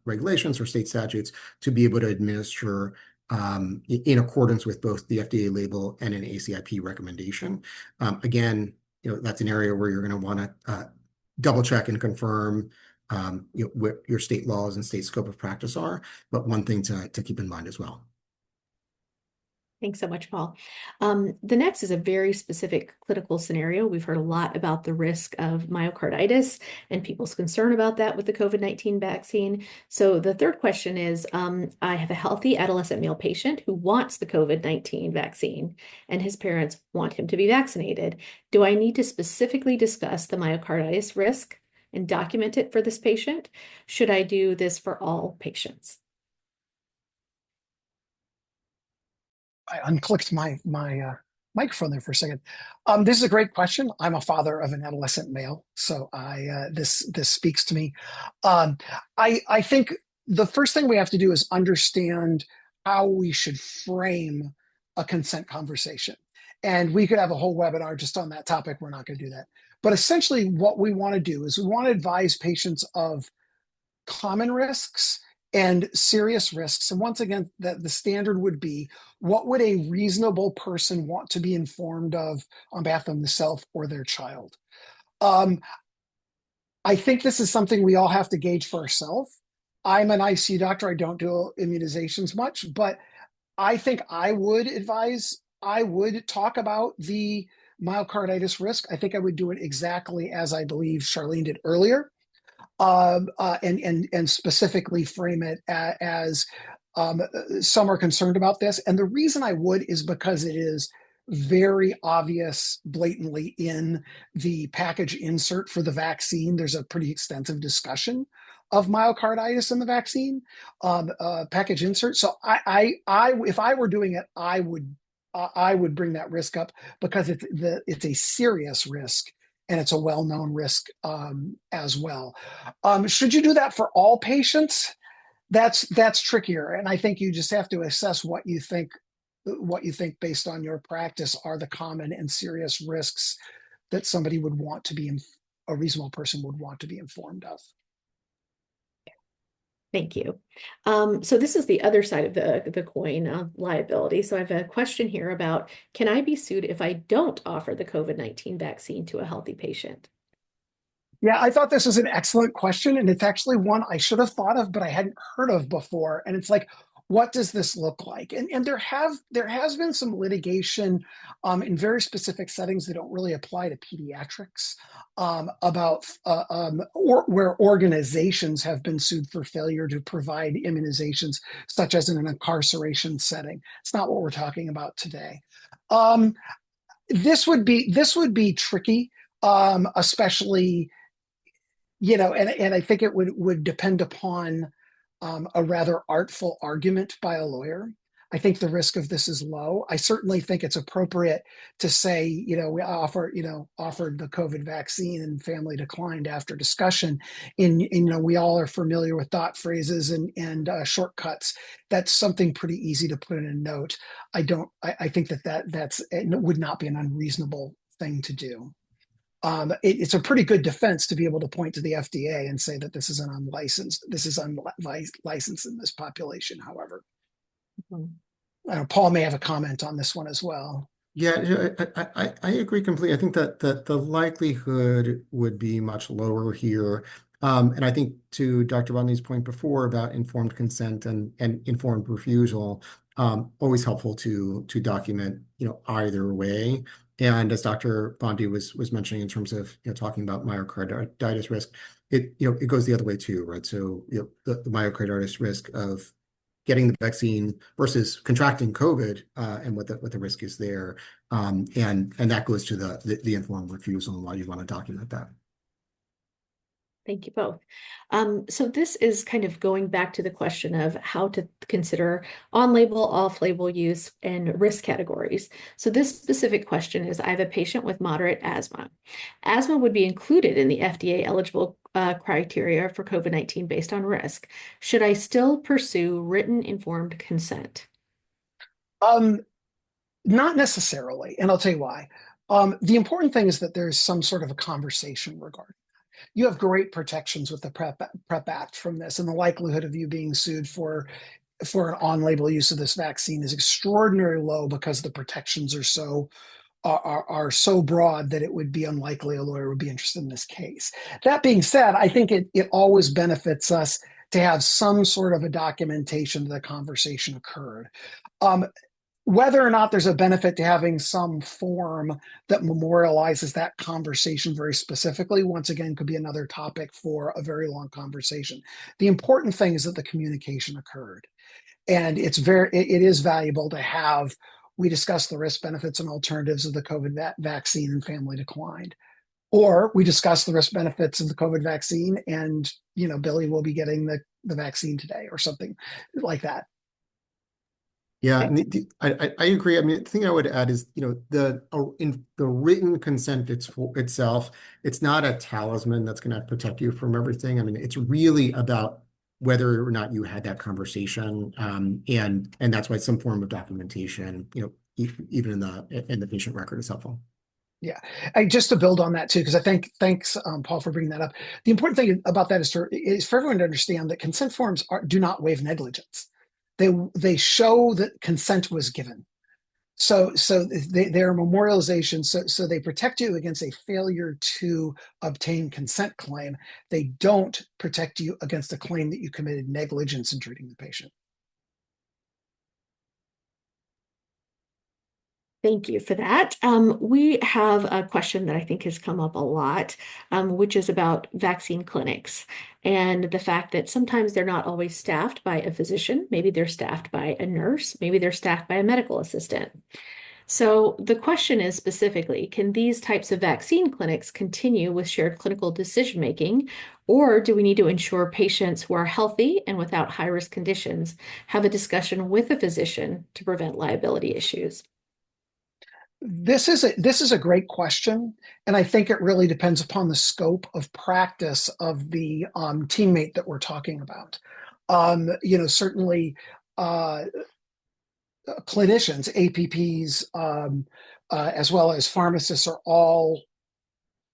regulations or state statutes, to be able to administer in accordance with both the FDA label and an ACIP recommendation. Again, that's an area where you're going to want to double check and confirm what your state laws and state scope of practice are, but one thing to keep in mind as well. Thanks so much, Paul. The next is a very specific clinical scenario. We've heard a lot about the risk of myocarditis and people's concern about that with the COVID-19 vaccine. So the third question is, I have a healthy adolescent male patient who wants the COVID-19 vaccine, and his parents want him to be vaccinated. Do I need to specifically discuss the myocarditis risk and document it for this patient? Should I do this for all patients? I unclicked my microphone there for a second. This is a great question. I'm a father of an adolescent male, so this speaks to me. I think the first thing we have to do is understand how we should frame a consent conversation. And we could have a whole webinar just on that topic. We're not going to do that. But essentially what we want to do is we want to advise patients of common risks and serious risks. And once again, that the standard would be, what would a reasonable person want to be informed of on behalf of themselves or their child? I think this is something we all have to gauge for ourselves. I'm an ICU doctor. I don't do immunizations much, but I think I would talk about the myocarditis risk. I think I would do it exactly as I believe Charlene did earlier. And specifically frame it as some are concerned about this. And the reason I would is because it is very obvious blatantly in the package insert for the vaccine. There's a pretty extensive discussion of myocarditis in the vaccine package insert. So if I were doing it, I would bring that risk up because it's a serious risk and it's a well-known risk as well. Should you do that for all patients? That's trickier, and I think you just have to assess what you think based on your practice are the common and serious risks that somebody would want to be a reasonable person would want to be informed of. Thank you. So this is the other side of the coin of liability. So I have a question here about, can I be sued if I don't offer the COVID-19 vaccine to a healthy patient? Yeah, I thought this was an excellent question, and it's actually one I should have thought of, but I hadn't heard of before. And it's like, what does this look like? And there has been some litigation in very specific settings that don't really apply to pediatrics about where organizations have been sued for failure to provide immunizations, such as in an incarceration setting. It's not what we're talking about today. This would be tricky, especially and I think it would depend upon a rather artful argument by a lawyer. I think the risk of this is low. I certainly think it's appropriate to say, we offered the COVID vaccine and family declined after discussion. We all are familiar with dot phrases and shortcuts. That's something pretty easy to put in a note. I think it would not be an unreasonable thing to do. It's a pretty good defense to be able to point to the FDA and say that this is unlicensed in this population. However, Paul may have a comment on this one as well. Yeah, I agree completely. I think that the likelihood would be much lower here. And I think to Dr. Bundy's point before about informed consent and informed refusal, always helpful to document, either way. And as Dr. Bondi was mentioning in terms of talking about myocarditis risk, it goes the other way too, right? So the myocarditis risk of getting the vaccine versus contracting COVID and what the risk is there, and that goes to the informed refusal and why you want to document that. Thank you both. So this is kind of going back to the question of how to consider on-label, off-label use and risk categories. So this specific question is, I have a patient with moderate asthma. Asthma would be included in the FDA eligible criteria for COVID-19 based on risk. Should I still pursue written informed consent? Not necessarily, and I'll tell you why. The important thing is that there's some sort of a conversation regarding. You have great protections with the PrEP Act from this, and the likelihood of you being sued for an on-label use of this vaccine is extraordinarily low because the protections are so broad that it would be unlikely a lawyer would be interested in this case. That being said, I think it always benefits us to have some sort of a documentation that the conversation occurred. Whether or not there's a benefit to having some form that memorializes that conversation very specifically, once again, could be another topic for a very long conversation. The important thing is that the communication occurred. And it is valuable to have, we discuss the risk, benefits, and alternatives of the COVID vaccine and family declined. Or we discuss the risk benefits of the COVID vaccine and, Billy will be getting the vaccine today or something like that. Yeah, and I agree. I mean, the thing I would add is, in the written consent itself, it's not a talisman that's going to protect you from everything. I mean, it's really about whether or not you had that conversation, and that's why some form of documentation, even in the patient record is helpful. Yeah, just to build on that too, because thanks, Paul, for bringing that up. The important thing about that is for everyone to understand that consent forms do not waive negligence. They show that consent was given. So they're memorialization. So they protect you against a failure to obtain consent claim. They don't protect you against a claim that you committed negligence in treating the patient. Thank you for that. We have a question that I think has come up a lot, which is about vaccine clinics and the fact that sometimes they're not always staffed by a physician. Maybe they're staffed by a nurse. Maybe they're staffed by a medical assistant. So the question is specifically, can these types of vaccine clinics continue with shared clinical decision making, or do we need to ensure patients who are healthy and without high-risk conditions have a discussion with a physician to prevent liability issues? This is a great question, and I think it really depends upon the scope of practice of the teammate that we're talking about. Certainly, uh, clinicians, APPs, as well as pharmacists, are all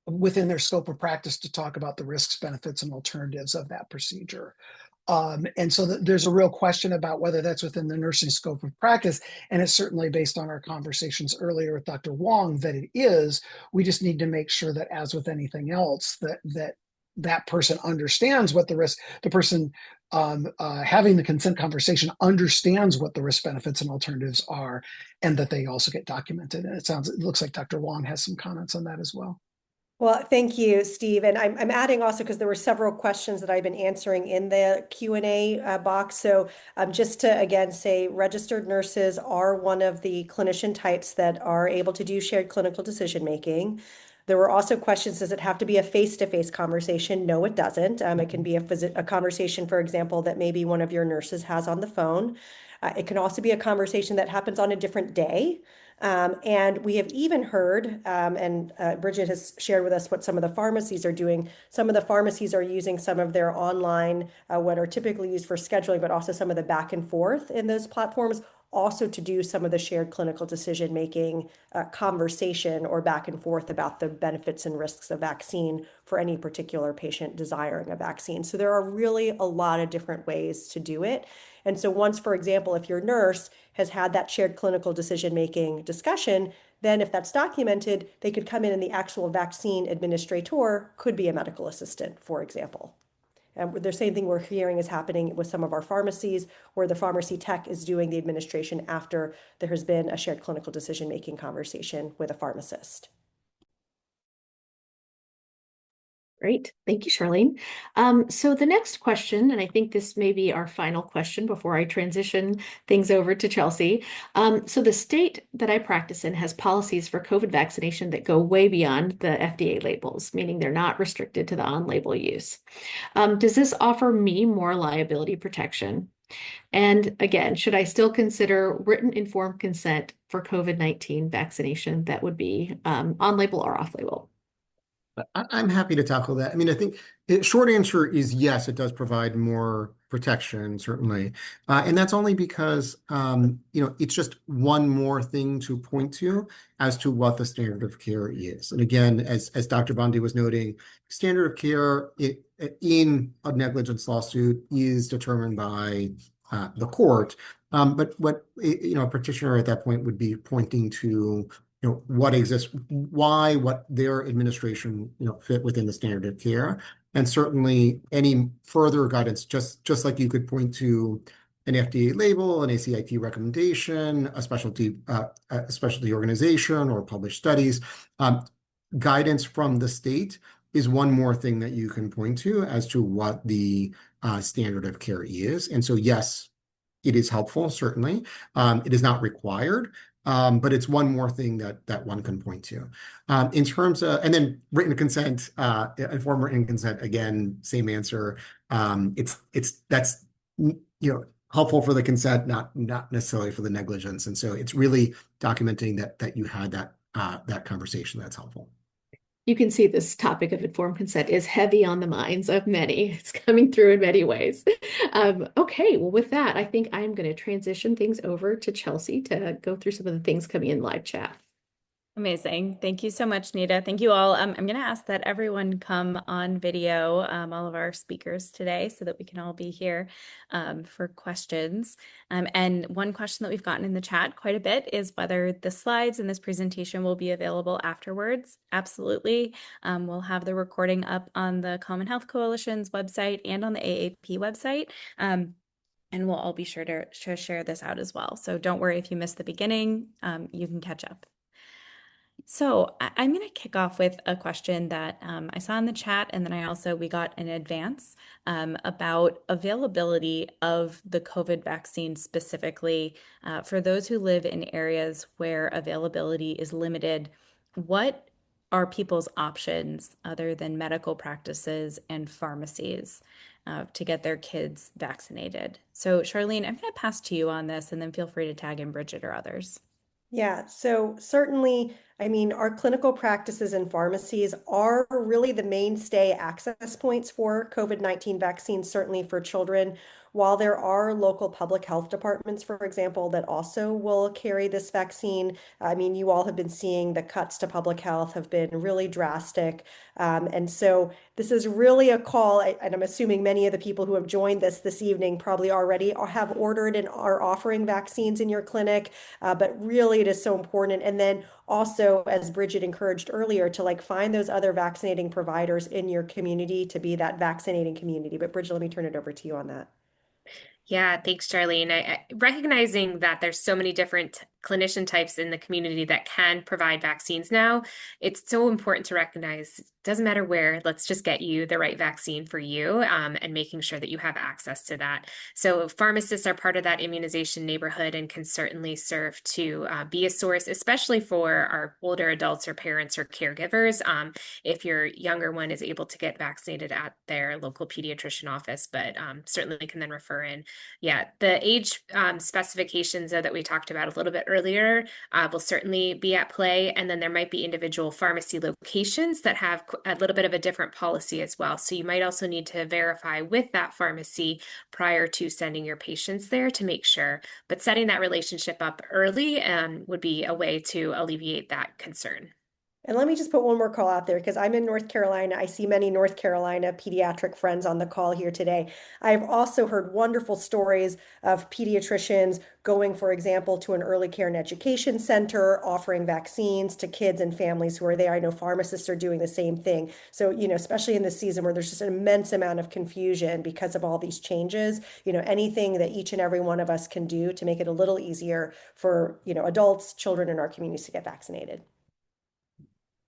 within their scope of practice to talk about the risks, benefits, and alternatives of that procedure. And so there's a real question about whether that's within the nursing scope of practice. And it's certainly based on our conversations earlier with Dr. Wong that it is. We just need to make sure that, as with anything else, that person understands what the person having the consent conversation understands what the risk, benefits, and alternatives are, and that they also get documented. And it looks like Dr. Wong has some comments on that as well. Well, thank you, Steve. And I'm adding also because there were several questions that I've been answering in the Q&A box. So just to again say, registered nurses are one of the clinician types that are able to do shared clinical decision making. There were also questions, does it have to be a face-to-face conversation? No, it doesn't. It can be a conversation, for example, that maybe one of your nurses has on the phone. It can also be a conversation that happens on a different day. And we have even heard, and Bridget has shared with us what some of the pharmacies are doing. Some of the pharmacies are using some of their online, what are typically used for scheduling, but also some of the back and forth in those platforms, also to do some of the shared clinical decision making conversation or back and forth about the benefits and risks of vaccine for any particular patient desiring a vaccine. So there are really a lot of different ways to do it. And so once, for example, if your nurse has had that shared clinical decision making discussion, then if that's documented, they could come in and the actual vaccine administrator could be a medical assistant, for example. And the same thing we're hearing is happening with some of our pharmacies, where the pharmacy tech is doing the administration after there has been a shared clinical decision making conversation with a pharmacist. Great. Thank you, Charlene. So the next question, and I think this may be our final question before I transition things over to Chelsea. So the state that I practice in has policies for COVID vaccination that go way beyond the FDA labels, meaning they're not restricted to the on-label use. Does this offer me more liability protection? And again, should I still consider written informed consent for COVID-19 vaccination that would be on-label or off-label? I'm happy to tackle that. I mean, I think the short answer is yes, it does provide more protection, certainly. And that's only because, it's just one more thing to point to as to what the standard of care is. And again, as Dr. Bondi was noting, standard of care in a negligence lawsuit is determined by the court. But what, a petitioner at that point would be pointing to what exists, why, what their administration, fit within the standard of care. And certainly any further guidance, just like you could point to an FDA label, an ACIP recommendation, a specialty organization, or published studies, guidance from the state is one more thing that you can point to as to what the standard of care is. And so, yes, it is helpful, certainly. It is not required. But it's one more thing that one can point to. In terms of, and then written consent, informed written consent, again, same answer. That's helpful for the consent, not necessarily for the negligence. And so it's really documenting that you had that conversation that's helpful. You can see this topic of informed consent is heavy on the minds of many. It's coming through in many ways. Okay, well, with that, I think I'm going to transition things over to Chelsea to go through some of the things coming in live chat. Amazing. Thank you so much, Nita. Thank you all. I'm going to ask that everyone come on video, all of our speakers today, so that we can all be here for questions. And one question that we've gotten in the chat quite a bit is whether the slides in this presentation will be available afterwards. Absolutely. We'll have the recording up on the Common Health Coalition's website and on the AAP website. And we'll all be sure to share this out as well. So don't worry if you missed the beginning, you can catch up. So I'm going to kick off with a question that I saw in the chat, and then we got in advance about availability of the COVID vaccine specifically for those who live in areas where availability is limited. What are people's options other than medical practices and pharmacies to get their kids vaccinated? So, Charlene, I'm going to pass to you on this, and then feel free to tag in Bridget or others. Yeah, so certainly, I mean, our clinical practices and pharmacies are really the mainstay access points for COVID-19 vaccines, certainly for children. While there are local public health departments, for example, that also will carry this vaccine, I mean, you all have been seeing the cuts to public health have been really drastic. And so this is really a call, and I'm assuming many of the people who have joined this evening probably already have ordered and are offering vaccines in your clinic. But really, it is so important. And then also, as Bridget encouraged earlier, to like find those other vaccinating providers in your community to be that vaccinating community. But Bridget, let me turn it over to you on that. Yeah, thanks, Charlene. Recognizing that there's so many different clinician types in the community that can provide vaccines now, it's so important to recognize it doesn't matter where, let's just get you the right vaccine for you, and making sure that you have access to that. So pharmacists are part of that immunization neighborhood and can certainly serve to be a source, especially for our older adults or parents or caregivers. If your younger one is able to get vaccinated at their local pediatrician office, but certainly can then refer in. Yeah, the age specifications that we talked about a little bit earlier will certainly be at play. And then there might be individual pharmacy locations that have a little bit of a different policy as well. So you might also need to verify with that pharmacy prior to sending your patients there to make sure. But setting that relationship up early would be a way to alleviate that concern. And let me just put one more call out there because I'm in North Carolina. I see many North Carolina pediatric friends on the call here today. I've also heard wonderful stories of pediatricians going, for example, to an early care and education center, offering vaccines to kids and families who are there. I know pharmacists are doing the same thing. So, especially in this season where there's just an immense amount of confusion because of all these changes, anything that each and every one of us can do to make it a little easier for, adults, children in our communities to get vaccinated.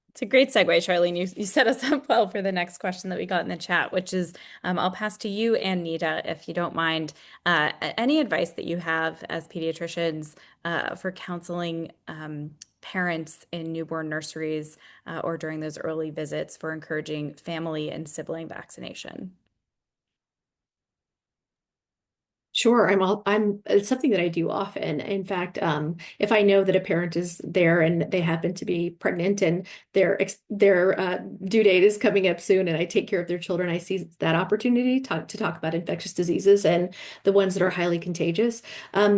It's a great segue, Charlene. You set us up well for the next question that we got in the chat, which is I'll pass to you and Nita, if you don't mind, any advice that you have as pediatricians for counseling parents in newborn nurseries or during those early visits for encouraging family and sibling vaccination. Sure, it's something that I do often. In fact, if I know that a parent is there and they happen to be pregnant and their due date is coming up soon, and I take care of their children, I see that opportunity to talk about infectious diseases and the ones that are highly contagious.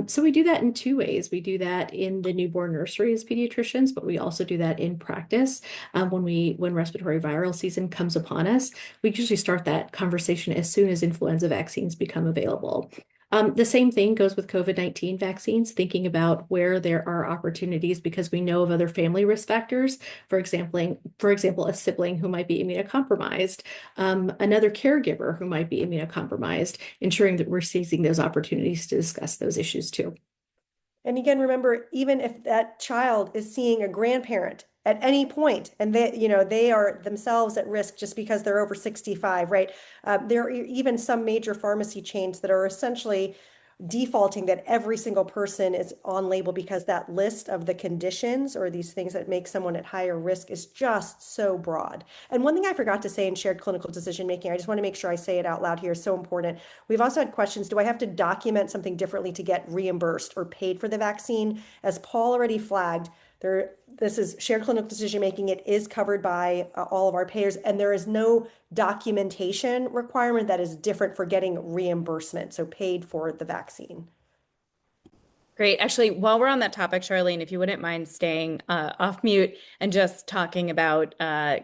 So we do that in two ways. We do that in the newborn nursery as pediatricians, but we also do that in practice when respiratory viral season comes upon us. We usually start that conversation as soon as influenza vaccines become available. The same thing goes with COVID-19 vaccines, thinking about where there are opportunities because we know of other family risk factors. For example, a sibling who might be immunocompromised, another caregiver who might be immunocompromised, ensuring that we're seizing those opportunities to discuss those issues too. And again, remember, even if that child is seeing a grandparent at any point, and they are themselves at risk just because they're over 65, right? There are even some major pharmacy chains that are essentially defaulting that every single person is on label because that list of the conditions or these things that make someone at higher risk is just so broad. And one thing I forgot to say in shared clinical decision making, I just want to make sure I say it out loud here, is so important. We've also had questions, do I have to document something differently to get reimbursed or paid for the vaccine? As Paul already flagged, this is shared clinical decision making. It is covered by all of our payers, and there is no documentation requirement that is different for getting reimbursement, so paid for the vaccine. Great. Actually, while we're on that topic, Charlene, if you wouldn't mind staying off mute and just talking about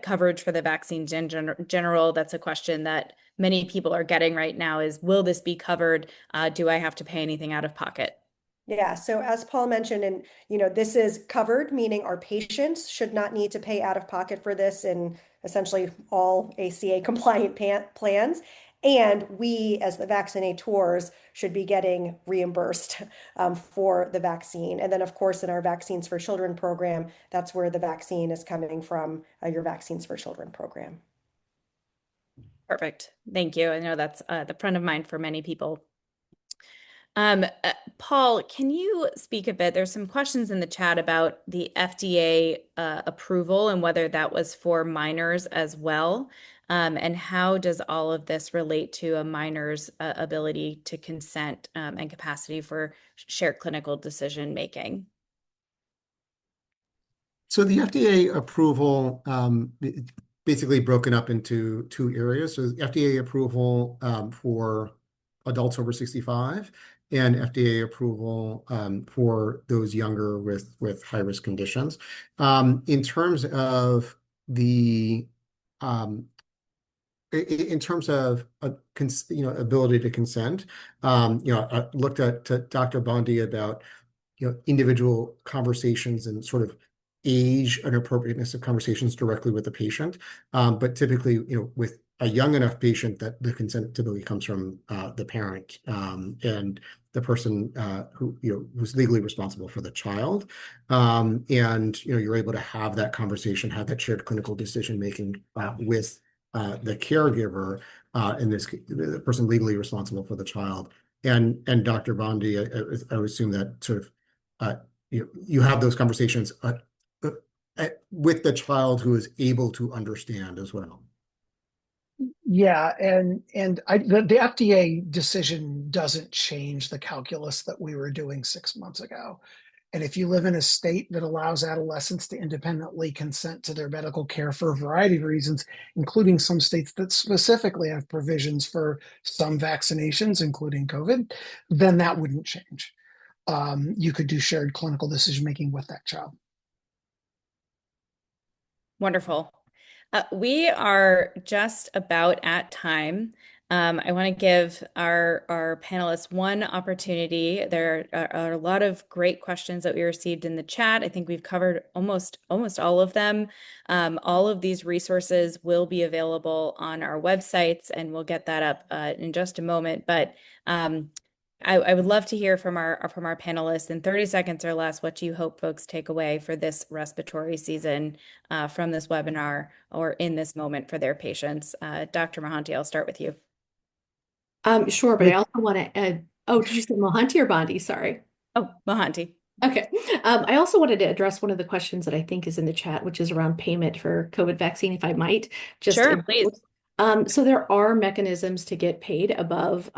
coverage for the vaccines in general, that's a question that many people are getting right now is, will this be covered? Do I have to pay anything out of pocket? Yeah, so as Paul mentioned, and this is covered, meaning our patients should not need to pay out of pocket for this in essentially all ACA compliant plans. And we, as the vaccinators, should be getting reimbursed for the vaccine. And then, of course, in our Vaccines for Children program, that's where the vaccine is coming from, your Vaccines for Children program. Perfect. Thank you. I know that's the front of mind for many people. Paul, can you speak a bit? There's some questions in the chat about the FDA approval and whether that was for minors as well. And how does all of this relate to a minor's ability to consent and capacity for shared clinical decision making? So the FDA approval basically broken up into two areas. So FDA approval for adults over 65 and FDA approval for those younger with high-risk conditions. In terms of the in terms of ability to consent, I looked at to Dr. Bondi about individual conversations and sort of age and appropriateness of conversations directly with the patient. But typically, with a young enough patient that the consent typically comes from the parent and the person who's legally responsible for the child. And you're able to have that conversation, have that shared clinical decision making with the caregiver, in this the person legally responsible for the child. And Dr. Bondi, I would assume that sort of you have those conversations with the child who is able to understand as well. Yeah, and the FDA decision doesn't change the calculus that we were doing 6 months ago. And if you live in a state that allows adolescents to independently consent to their medical care for a variety of reasons, including some states that specifically have provisions for some vaccinations, including COVID, then that wouldn't change. You could do shared clinical decision making with that child. Wonderful. We are just about at time. I want to give our panelists one opportunity. There are a lot of great questions that we received in the chat. I think we've covered almost all of them. All of these resources will be available on our websites, and we'll get that up in just a moment. But I would love to hear from our panelists in 30 seconds or less what you hope folks take away for this respiratory season from this webinar or in this moment for their patients. Dr. Mahanti, I'll start with you. Sure, but I also want to add, oh, did you say Mohanty or Bondi? Sorry. Oh, Mahanti. Okay. I also wanted to address one of the questions that I think is in the chat, which is around payment for COVID vaccine, if I might. Sure, please. So there are mechanisms to get paid above,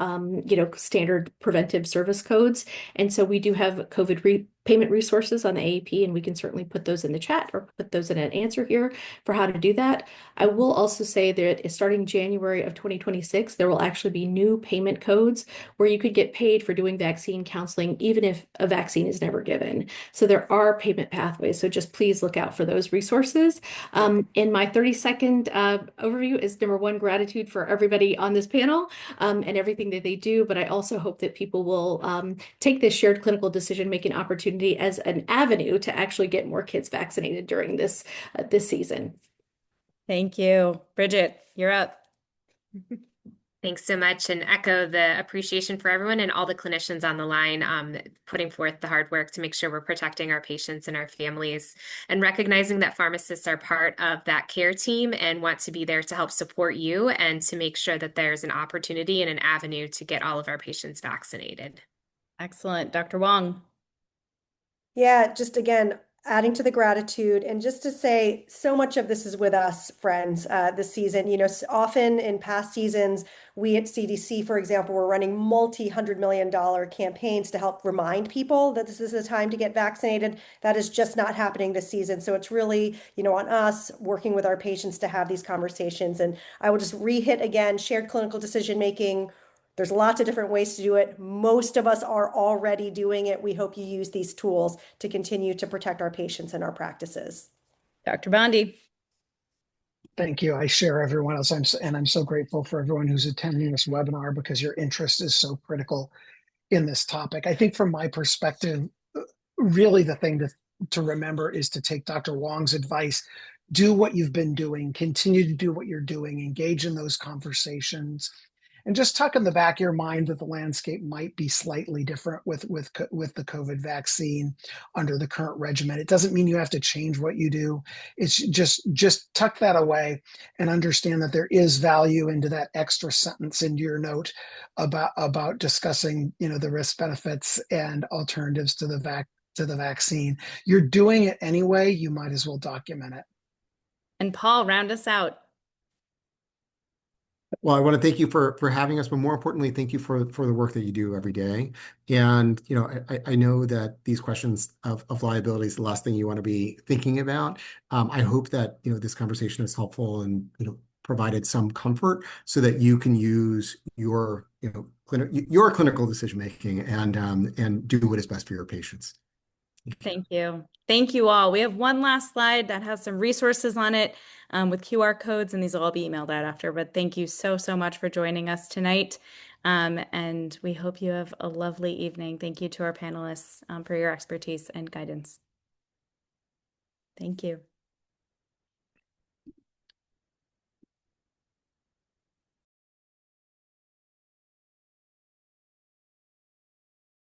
standard preventive service codes. And so we do have COVID payment resources on the AAP, and we can certainly put those in the chat or put those in an answer here for how to do that. I will also say that starting January of 2026, there will actually be new payment codes where you could get paid for doing vaccine counseling, even if a vaccine is never given. So there are payment pathways. So just please look out for those resources. In my 30-second overview is number one, gratitude for everybody on this panel and everything that they do. But I also hope that people will take this shared clinical decision-making opportunity as an avenue to actually get more kids vaccinated during this season. Thank you. Bridget, you're up. Thanks so much, and echo the appreciation for everyone and all the clinicians on the line putting forth the hard work to make sure we're protecting our patients and our families, and recognizing that pharmacists are part of that care team and want to be there to help support you and to make sure that there's an opportunity and an avenue to get all of our patients vaccinated. Excellent. Dr. Wong. Yeah, just again, adding to the gratitude and just to say so much of this is with us, friends, this season. Often in past seasons, we at CDC, for example, were running multi-$100 million campaigns to help remind people that this is the time to get vaccinated. That is just not happening this season. So it's really, on us working with our patients to have these conversations. And I will just re-hit again, shared clinical decision making. There's lots of different ways to do it. Most of us are already doing it. We hope you use these tools to continue to protect our patients and our practices. Dr. Bondi. Thank you. I share everyone else. I'm so grateful for everyone who's attending this webinar because your interest is so critical in this topic. I think from my perspective, really the thing to remember is to take Dr. Wong's advice. Do what you've been doing, continue to do what you're doing, engage in those conversations, And just tuck in the back of your mind that the landscape might be slightly different with the COVID vaccine under the current regimen. It doesn't mean you have to change what you do. It's just tuck that away and understand that there is value into that extra sentence into your note about discussing, the risk benefits and alternatives to the vaccine. You're doing it anyway, you might as well document it. And Paul, round us out. Well, I want to thank you for having us, but more importantly, thank you for the work that you do every day. And I know that these questions of liability is the last thing you want to be thinking about. I hope that this conversation is helpful and provided some comfort so that you can use your your clinical decision making and do what is best for your patients. Thank you. Thank you all. We have one last slide that has some resources on it with QR codes, and these will all be emailed out after. But thank you so, so much for joining us tonight. And we hope you have a lovely evening. Thank you to our panelists for your expertise and guidance. Thank you.